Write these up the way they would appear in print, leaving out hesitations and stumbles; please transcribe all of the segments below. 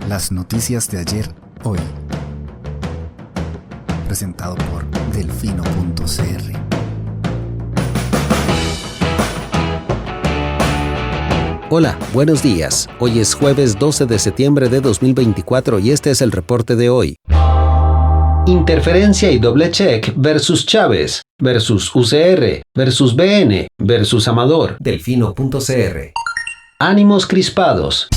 Las noticias de ayer, hoy. Presentado por delfino.cr. Hola, buenos días. Hoy es jueves 12 de septiembre de 2024 y este es el reporte de hoy. Interferencia y doble check versus Chávez, versus UCR, versus BN, versus Amador. Delfino.cr. Ánimos crispados.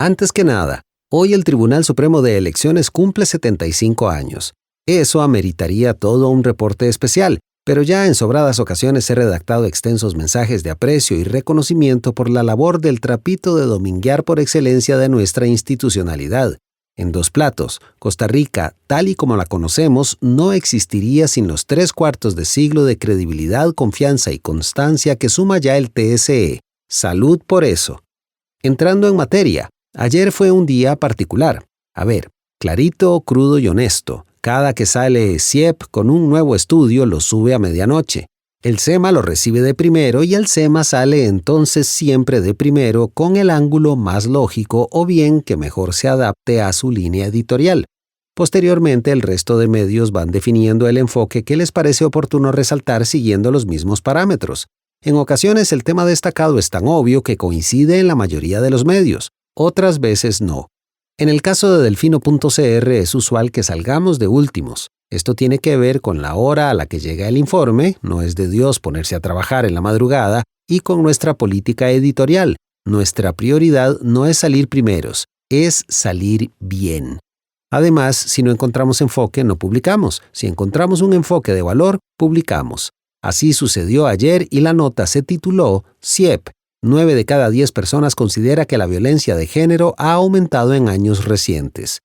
Antes que nada, hoy el Tribunal Supremo de Elecciones cumple 75 años. Eso ameritaría todo un reporte especial, pero ya en sobradas ocasiones he redactado extensos mensajes de aprecio y reconocimiento por la labor del trapito de dominguear por excelencia de nuestra institucionalidad. En dos platos, Costa Rica, tal y como la conocemos, no existiría sin los 3/4 de siglo de credibilidad, confianza y constancia que suma ya el TSE. Salud por eso. Entrando en materia, ayer fue un día particular. A ver, clarito, crudo y honesto. Cada que sale CIEP con un nuevo estudio lo sube a medianoche. El SEMA lo recibe de primero y el SEMA sale entonces siempre de primero con el ángulo más lógico o bien que mejor se adapte a su línea editorial. Posteriormente, el resto de medios van definiendo el enfoque que les parece oportuno resaltar siguiendo los mismos parámetros. En ocasiones el tema destacado es tan obvio que coincide en la mayoría de los medios, otras veces no. En el caso de Delfino.cr es usual que salgamos de últimos. Esto tiene que ver con la hora a la que llega el informe, no es de Dios ponerse a trabajar en la madrugada, y con nuestra política editorial. Nuestra prioridad no es salir primeros, es salir bien. Además, si no encontramos enfoque, no publicamos. Si encontramos un enfoque de valor, publicamos. Así sucedió ayer y la nota se tituló CIEP. 9 de cada 10 personas considera que la violencia de género ha aumentado en años recientes.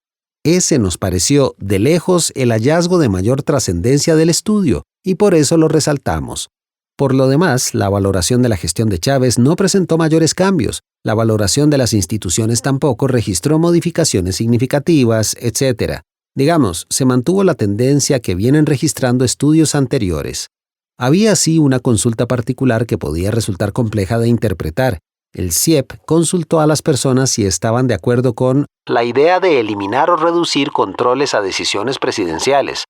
Ese nos pareció, de lejos, el hallazgo de mayor trascendencia del estudio, y por eso lo resaltamos. Por lo demás, la valoración de la gestión de Chávez no presentó mayores cambios, la valoración de las instituciones tampoco registró modificaciones significativas, etc. Digamos, se mantuvo la tendencia que vienen registrando estudios anteriores. Había así una consulta particular que podía resultar compleja de interpretar. El CIEP consultó a las personas si estaban de acuerdo con la idea de eliminar o reducir controles a decisiones presidenciales.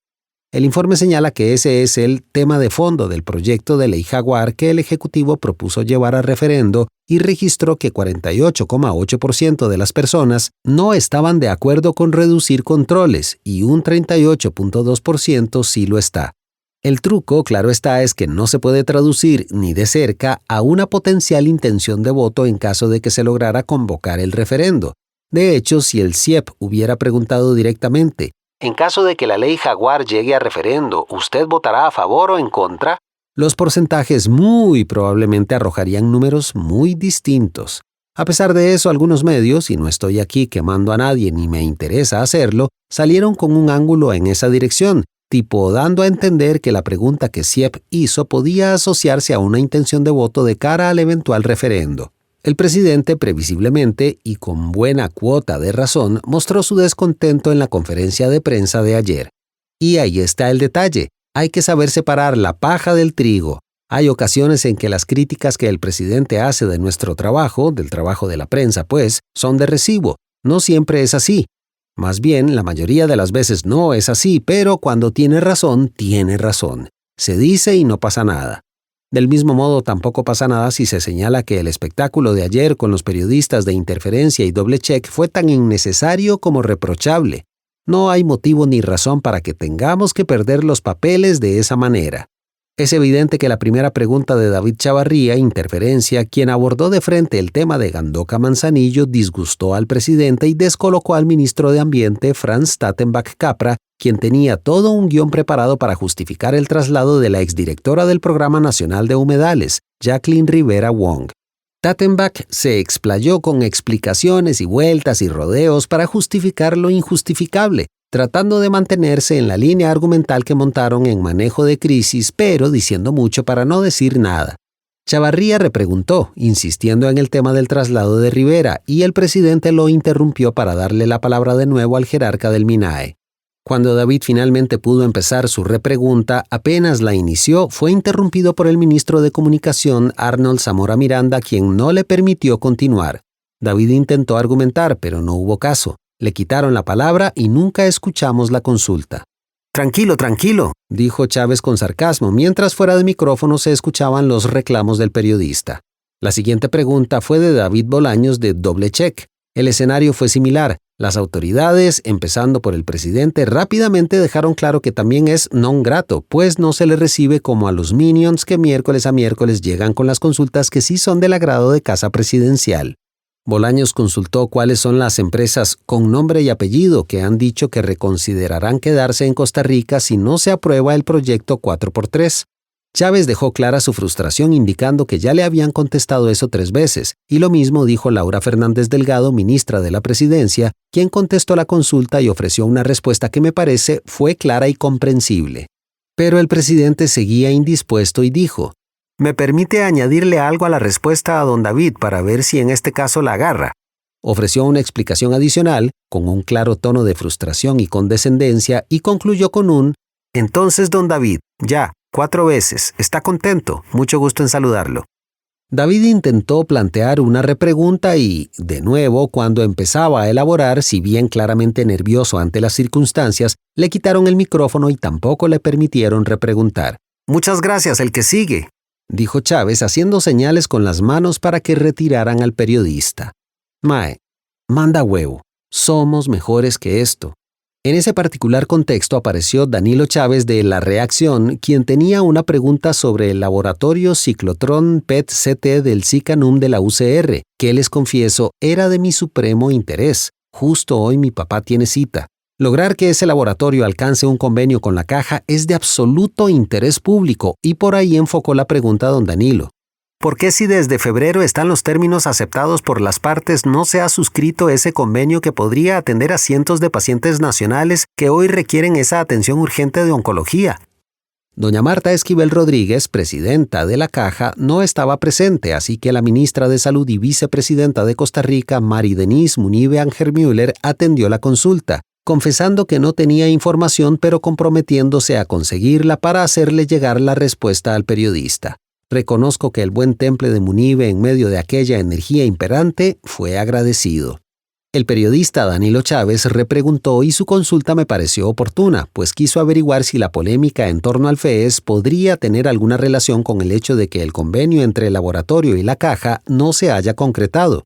El informe señala que ese es el tema de fondo del proyecto de ley Jaguar que el Ejecutivo propuso llevar a referendo y registró que 48,8% de las personas no estaban de acuerdo con reducir controles y un 38,2% sí lo está. El truco, claro está, es que no se puede traducir ni de cerca a una potencial intención de voto en caso de que se lograra convocar el referendo. De hecho, si el CIEP hubiera preguntado directamente, en caso de que la ley Jaguar llegue a referendo, ¿usted votará a favor o en contra? Los porcentajes muy probablemente arrojarían números muy distintos. A pesar de eso, algunos medios, y no estoy aquí quemando a nadie ni me interesa hacerlo, salieron con un ángulo en esa dirección, tipo dando a entender que la pregunta que CIEP hizo podía asociarse a una intención de voto de cara al eventual referendo. El presidente, previsiblemente y con buena cuota de razón, mostró su descontento en la conferencia de prensa de ayer. Y ahí está el detalle. Hay que saber separar la paja del trigo. Hay ocasiones en que las críticas que el presidente hace de nuestro trabajo, del trabajo de la prensa, pues, son de recibo. No siempre es así. Más bien, la mayoría de las veces no es así, pero cuando tiene razón, tiene razón. Se dice y no pasa nada. Del mismo modo, tampoco pasa nada si se señala que el espectáculo de ayer con los periodistas de interferencia y doble check fue tan innecesario como reprochable. No hay motivo ni razón para que tengamos que perder los papeles de esa manera. Es evidente que la primera pregunta de David Chavarría, Interferencia, quien abordó de frente el tema de Gandoca Manzanillo, disgustó al presidente y descolocó al ministro de Ambiente, Franz Tattenbach Capra, quien tenía todo un guión preparado para justificar el traslado de la exdirectora del Programa Nacional de Humedales, Jacqueline Rivera Wong. Tattenbach se explayó con explicaciones y vueltas y rodeos para justificar lo injustificable, tratando de mantenerse en la línea argumental que montaron en manejo de crisis, pero diciendo mucho para no decir nada. Chavarría repreguntó, insistiendo en el tema del traslado de Rivera, y el presidente lo interrumpió para darle la palabra de nuevo al jerarca del MINAE. Cuando David finalmente pudo empezar su repregunta, apenas la inició, fue interrumpido por el ministro de Comunicación, Arnold Zamora Miranda, quien no le permitió continuar. David intentó argumentar, pero no hubo caso. Le quitaron la palabra y nunca escuchamos la consulta. Tranquilo, tranquilo, dijo Chávez con sarcasmo, mientras fuera de micrófono se escuchaban los reclamos del periodista. La siguiente pregunta fue de David Bolaños de Doble Check. El escenario fue similar. Las autoridades, empezando por el presidente, rápidamente dejaron claro que también es non grato, pues no se le recibe como a los minions que miércoles a miércoles llegan con las consultas que sí son del agrado de Casa Presidencial. Bolaños consultó cuáles son las empresas con nombre y apellido que han dicho que reconsiderarán quedarse en Costa Rica si no se aprueba el proyecto 4x3. Chávez dejó clara su frustración indicando que ya le habían contestado eso 3 veces, y lo mismo dijo Laura Fernández Delgado, ministra de la Presidencia, quien contestó la consulta y ofreció una respuesta que me parece fue clara y comprensible. Pero el presidente seguía indispuesto y dijo: ¿me permite añadirle algo a la respuesta a don David para ver si en este caso la agarra? Ofreció una explicación adicional, con un claro tono de frustración y condescendencia, y concluyó con un: entonces, don David, ya, 4 veces, ¿está contento? Mucho gusto en saludarlo. David intentó plantear una repregunta y, de nuevo, cuando empezaba a elaborar, si bien claramente nervioso ante las circunstancias, le quitaron el micrófono y tampoco le permitieron repreguntar. Muchas gracias, el que sigue, dijo Chávez haciendo señales con las manos para que retiraran al periodista. Mae, manda huevo, somos mejores que esto. En ese particular contexto apareció Danilo Chávez de La Reacción, quien tenía una pregunta sobre el laboratorio ciclotrón PET-CT del SICANUM de la UCR, que les confieso era de mi supremo interés. Justo hoy mi papá tiene cita. Lograr que ese laboratorio alcance un convenio con la Caja es de absoluto interés público, y por ahí enfocó la pregunta don Danilo. ¿Por qué si desde febrero están los términos aceptados por las partes no se ha suscrito ese convenio que podría atender a cientos de pacientes nacionales que hoy requieren esa atención urgente de oncología? Doña Marta Esquivel Rodríguez, presidenta de la Caja, no estaba presente, así que la ministra de Salud y vicepresidenta de Costa Rica, Mari Denise Munive Angermüller, atendió la consulta, confesando que no tenía información pero comprometiéndose a conseguirla para hacerle llegar la respuesta al periodista. Reconozco que el buen temple de Munive en medio de aquella energía imperante fue agradecido. El periodista Danilo Chávez repreguntó y su consulta me pareció oportuna, pues quiso averiguar si la polémica en torno al FES podría tener alguna relación con el hecho de que el convenio entre el laboratorio y la Caja no se haya concretado.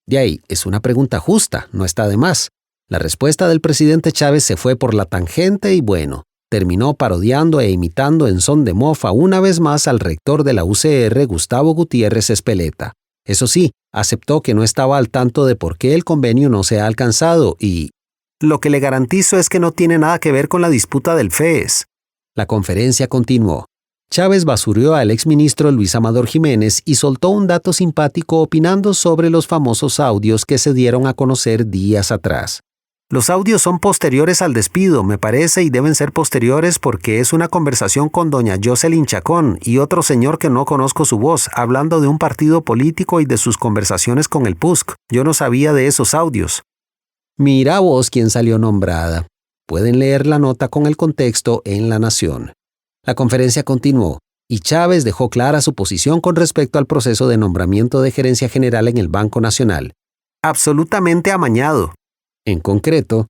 De ahí, es una pregunta justa, no está de más. La respuesta del presidente Chávez se fue por la tangente y bueno, terminó parodiando e imitando en son de mofa una vez más al rector de la UCR, Gustavo Gutiérrez Espeleta. Eso sí, aceptó que no estaba al tanto de por qué el convenio no se ha alcanzado y... lo que le garantizo es que no tiene nada que ver con la disputa del FES. La conferencia continuó. Chávez basureó al exministro Luis Amador Jiménez y soltó un dato simpático opinando sobre los famosos audios que se dieron a conocer días atrás. Los audios son posteriores al despido, me parece, y deben ser posteriores porque es una conversación con doña Jocelyn Chacón y otro señor que no conozco su voz, hablando de un partido político y de sus conversaciones con el PUSC. Yo no sabía de esos audios. Mira vos quién salió nombrada. Pueden leer la nota con el contexto en La Nación. La conferencia continuó, y Chávez dejó clara su posición con respecto al proceso de nombramiento de gerencia general en el Banco Nacional. Absolutamente amañado. En concreto,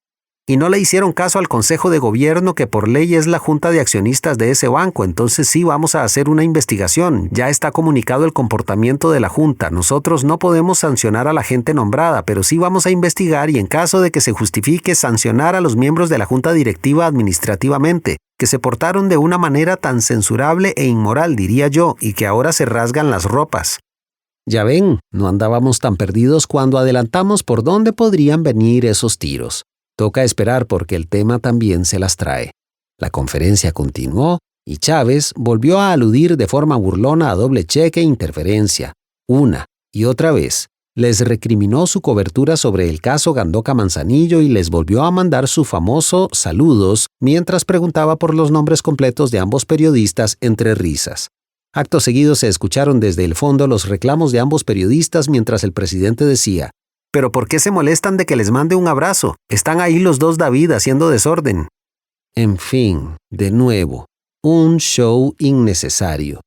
y no le hicieron caso al Consejo de Gobierno, que por ley es la junta de accionistas de ese banco, entonces sí vamos a hacer una investigación. Ya está comunicado el comportamiento de la junta. Nosotros no podemos sancionar a la gente nombrada, pero sí vamos a investigar y en caso de que se justifique sancionar a los miembros de la junta directiva administrativamente, que se portaron de una manera tan censurable e inmoral, diría yo, y que ahora se rasgan las ropas. Ya ven, no andábamos tan perdidos cuando adelantamos por dónde podrían venir esos tiros. Toca esperar porque el tema también se las trae. La conferencia continuó y Chávez volvió a aludir de forma burlona a Doble Check e interferencia. Una y otra vez. Les recriminó su cobertura sobre el caso Gandoca Manzanillo y les volvió a mandar su famoso saludos mientras preguntaba por los nombres completos de ambos periodistas entre risas. Acto seguido se escucharon desde el fondo los reclamos de ambos periodistas mientras el presidente decía: ¿pero por qué se molestan de que les mande un abrazo? Están ahí los dos David haciendo desorden. En fin, de nuevo, un show innecesario.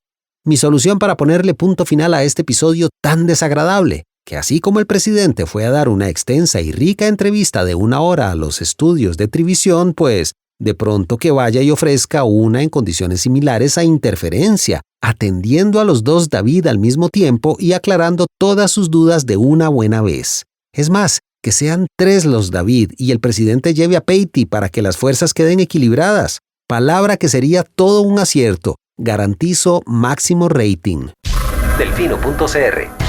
Mi solución para ponerle punto final a este episodio tan desagradable: que así como el presidente fue a dar una extensa y rica entrevista de 1 hora a los estudios de Trivisión, pues de pronto que vaya y ofrezca una en condiciones similares a Interferencia, atendiendo a los dos David al mismo tiempo y aclarando todas sus dudas de una buena vez. Es más, que sean 3 los David y el presidente lleve a Peiti para que las fuerzas queden equilibradas. Palabra que sería todo un acierto. Garantizo máximo rating. Delfino.cr.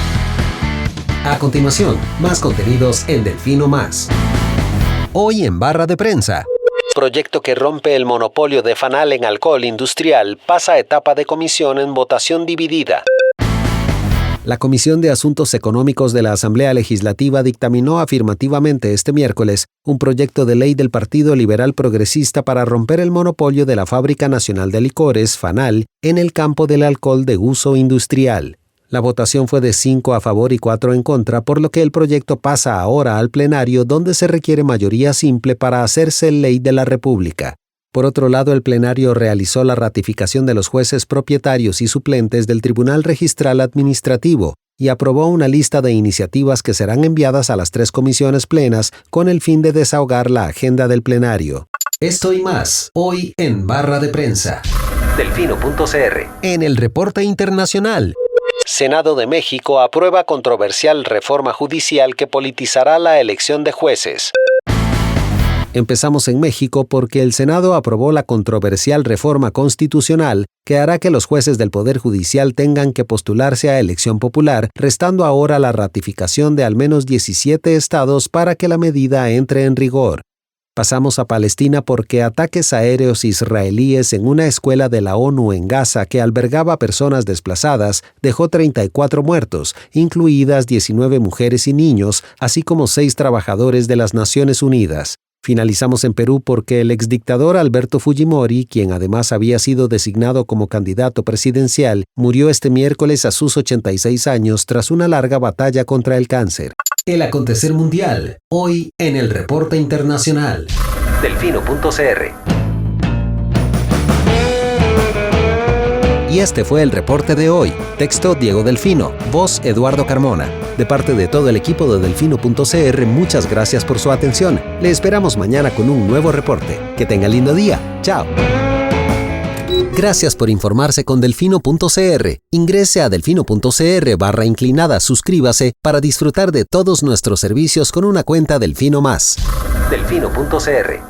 A continuación, más contenidos en Delfino Más. Hoy en Barra de Prensa. Proyecto que rompe el monopolio de Fanal en alcohol industrial pasa a etapa de comisión en votación dividida. La Comisión de Asuntos Económicos de la Asamblea Legislativa dictaminó afirmativamente este miércoles un proyecto de ley del Partido Liberal Progresista para romper el monopolio de la Fábrica Nacional de Licores, Fanal, en el campo del alcohol de uso industrial. La votación fue de 5 a favor y 4 en contra, por lo que el proyecto pasa ahora al plenario, donde se requiere mayoría simple para hacerse ley de la República. Por otro lado, el plenario realizó la ratificación de los jueces propietarios y suplentes del Tribunal Registral Administrativo y aprobó una lista de iniciativas que serán enviadas a las 3 comisiones plenas con el fin de desahogar la agenda del plenario. Esto y más, hoy en Barra de Prensa. Delfino.cr. En el reporte internacional. Senado de México aprueba controversial reforma judicial que politizará la elección de jueces. Empezamos en México porque el Senado aprobó la controversial reforma constitucional que hará que los jueces del Poder Judicial tengan que postularse a elección popular, restando ahora la ratificación de al menos 17 estados para que la medida entre en rigor. Pasamos a Palestina porque ataques aéreos israelíes en una escuela de la ONU en Gaza que albergaba personas desplazadas dejó 34 muertos, incluidas 19 mujeres y niños, así como 6 trabajadores de las Naciones Unidas. Finalizamos en Perú porque el exdictador Alberto Fujimori, quien además había sido designado como candidato presidencial, murió este miércoles a sus 86 años tras una larga batalla contra el cáncer. El acontecer mundial, hoy en el reporte internacional. Delfino.cr. Y este fue el reporte de hoy. Texto Diego Delfino, voz Eduardo Carmona. De parte de todo el equipo de Delfino.cr, muchas gracias por su atención. Le esperamos mañana con un nuevo reporte. Que tenga lindo día. Chao. Gracias por informarse con Delfino.cr. Ingrese a Delfino.cr/inclinada, suscríbase para disfrutar de todos nuestros servicios con una cuenta Delfino Más. Delfino.cr.